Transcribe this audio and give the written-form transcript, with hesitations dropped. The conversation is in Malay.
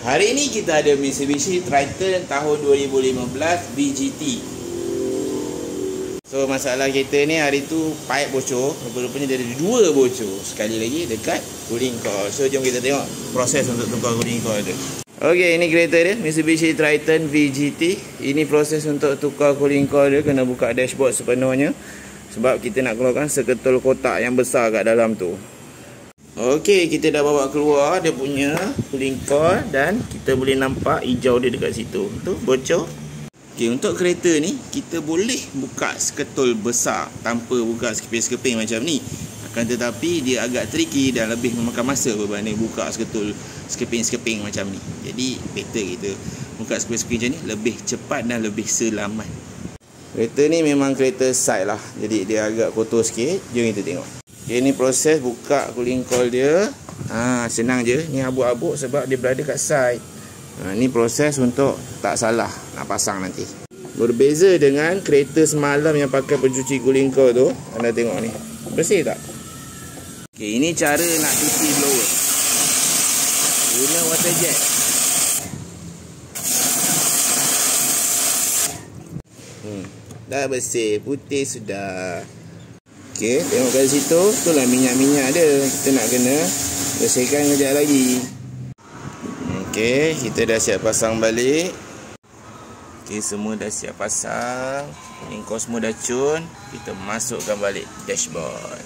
Hari ni kita ada Mitsubishi Triton tahun 2015 VGT. So masalah kereta ni hari tu pipe bocor. Rupa-rupanya dia ada 2 bocor. Sekali lagi dekat cooling coil. So jom kita tengok proses untuk tukar cooling coil tu. Okey, ini kereta dia Mitsubishi Triton VGT. Ini proses untuk tukar cooling coil dia. Kena buka dashboard sepenuhnya, sebab kita nak keluarkan seketul kotak yang besar kat dalam tu. Okey, kita dah bawa keluar dia punya cooling coil dan kita boleh nampak hijau dia dekat situ. Tu bocor. Okey, untuk kereta ni kita boleh buka seketul besar tanpa buka skeping-skeping macam ni. Akan tetapi dia agak tricky dan lebih memakan masa berbanding buka seketul skeping-skeping macam ni. Jadi better kita buka skeping-skeping macam ni, lebih cepat dan lebih selamat. Kereta ni memang kereta side lah, jadi dia agak kotor sikit. Jom kita tengok. Okay, ni proses buka cooling coil dia. Senang je. Ni abuk-abuk sebab dia berada kat side. Ni proses untuk tak salah nak pasang nanti. Berbeza dengan kereta semalam yang pakai pencuci cooling coil tu. Anda tengok ni, bersih tak? Okay, ini cara nak cuci blower. Guna water jet. Dah bersih, putih sudah. Okey, tengok kat situ, itulah minyak-minyak dia. Kita nak kena bersihkan kejap lagi. Okey, kita dah siap pasang balik. Okey, semua dah siap pasang. Lingkar semua dah cun. Kita masukkan balik dashboard.